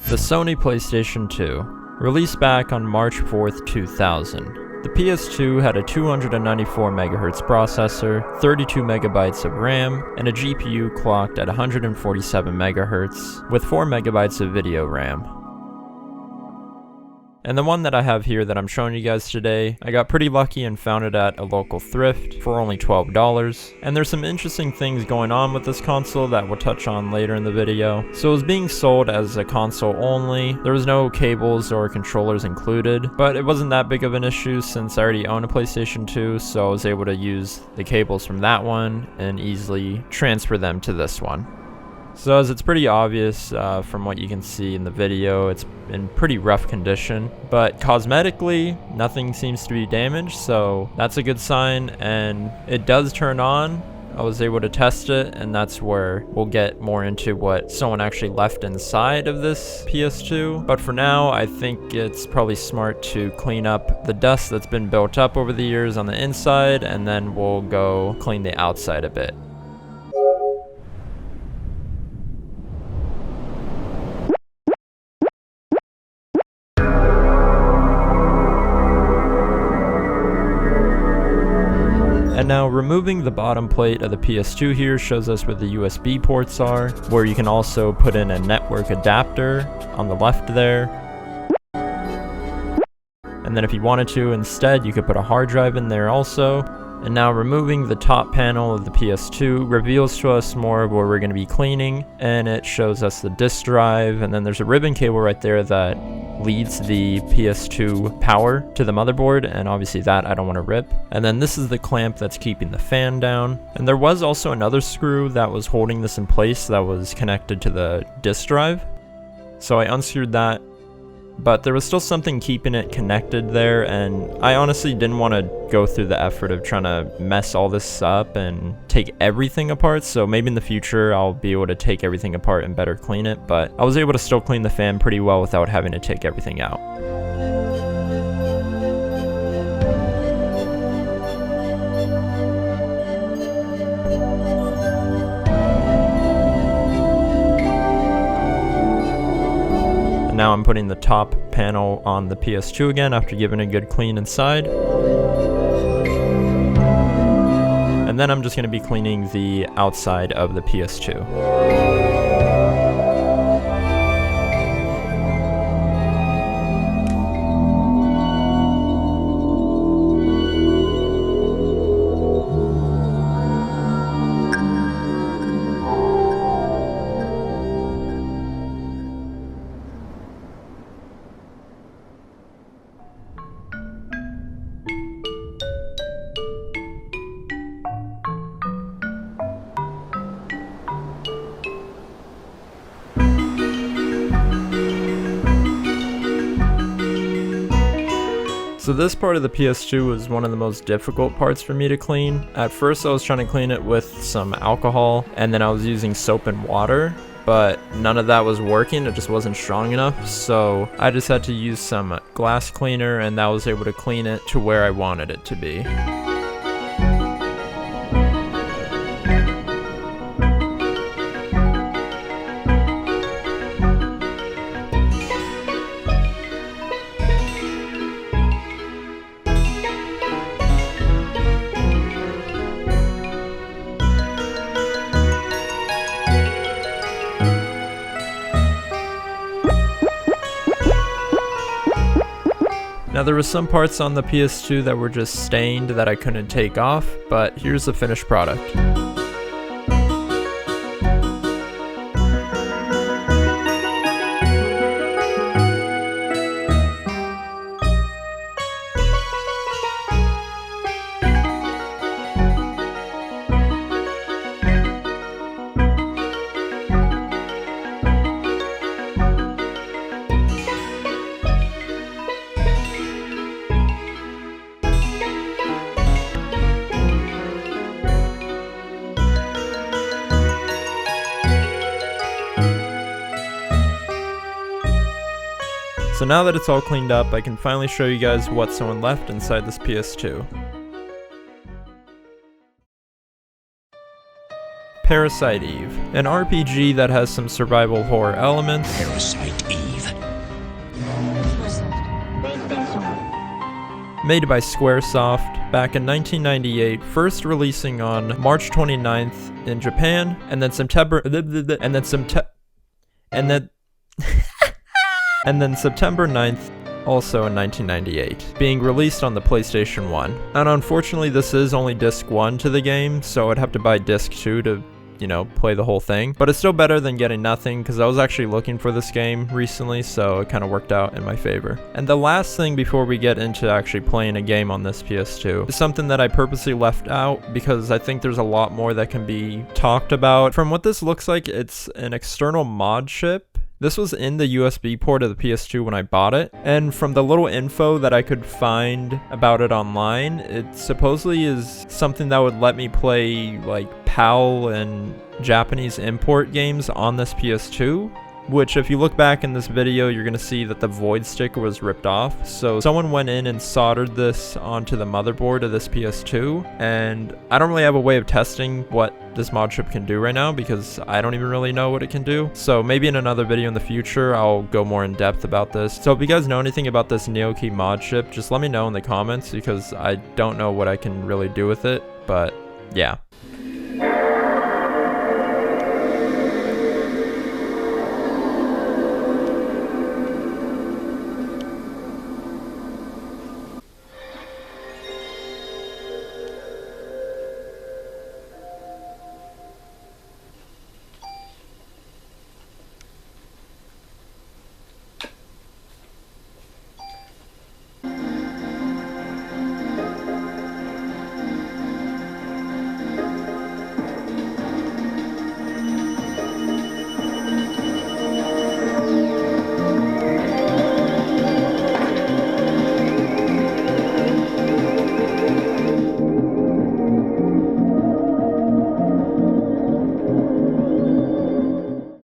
The Sony PlayStation 2, released back on March 4th, 2000. The PS2 had a 294 MHz processor, 32 MB of RAM, and a GPU clocked at 147 MHz, with 4 MB of video RAM. And the one that I have here that I'm showing you guys today, I got pretty lucky and found it at a local thrift for only $12. And there's some interesting things going on with this console that we'll touch on later in the video. So it was being sold as a console only, there was no cables or controllers included, but it wasn't that big of an issue since I already own a PlayStation 2, so I was able to use the cables from that one and easily transfer them to this one. So as it's pretty obvious from what you can see in the video, it's in pretty rough condition, but cosmetically nothing seems to be damaged, so that's a good sign, and it does turn on. I was able to test it, and that's where we'll get more into what someone actually left inside of this PS2. But for now, I think it's probably smart to clean up the dust that's been built up over the years on the inside, and then we'll go clean the outside a bit. And now removing the bottom plate of the PS2 here shows us where the USB ports are, where you can also put in a network adapter on the left there. And then if you wanted to instead, you could put a hard drive in there also. And now removing the top panel of the PS2 reveals to us more of where we're going to be cleaning, and it shows us the disk drive, and then there's a ribbon cable right there that leads the PS2 power to the motherboard, and obviously that I don't want to rip. And then this is the clamp that's keeping the fan down, and there was also another screw that was holding this in place that was connected to the disk drive, so I unscrewed that, but there was still something keeping it connected there, and I honestly didn't want to go through the effort of trying to mess all this up and take everything apart, so maybe in the future I'll be able to take everything apart and better clean it, but I was able to still clean the fan pretty well without having to take everything out. Now I'm putting the top panel on the PS2 again after giving a good clean inside. And then I'm just going to be cleaning the outside of the PS2. So this part of the PS2 was one of the most difficult parts for me to clean. At first I was trying to clean it with some alcohol, and then I was using soap and water, but none of that was working, it just wasn't strong enough, so I just had to use some glass cleaner, and that was able to clean it to where I wanted it to be. Now there were some parts on the PS2 that were just stained that I couldn't take off, but here's the finished product. So now that it's all cleaned up, I can finally show you guys what someone left inside this PS2. Parasite Eve, an RPG that has some survival horror elements. Parasite Eve. Made by Squaresoft back in 1998, first releasing on March 29th in Japan, and then September 9th also in 1998, being released on the PlayStation 1. And unfortunately this is only disc 1 to the game, so I'd have to buy disc 2 to, you know, play the whole thing. But it's still better than getting nothing, because I was actually looking for this game recently, so it kind of worked out in my favor. And the last thing before we get into actually playing a game on this PS2 is something that I purposely left out, because I think there's a lot more that can be talked about. From what this looks like, it's an external mod chip. This was in the USB port of the PS2 when I bought it, and from the little info that I could find about it online, it supposedly is something that would let me play like PAL and Japanese import games on this PS2, which if you look back in this video, you're going to see that the void sticker was ripped off. So someone went in and soldered this onto the motherboard of this PS2, and I don't really have a way of testing what this mod chip can do right now, because I don't even really know what it can do. So maybe in another video in the future, I'll go more in depth about this. So if you guys know anything about this NeoKey mod chip, just let me know in the comments, because I don't know what I can really do with it, but yeah.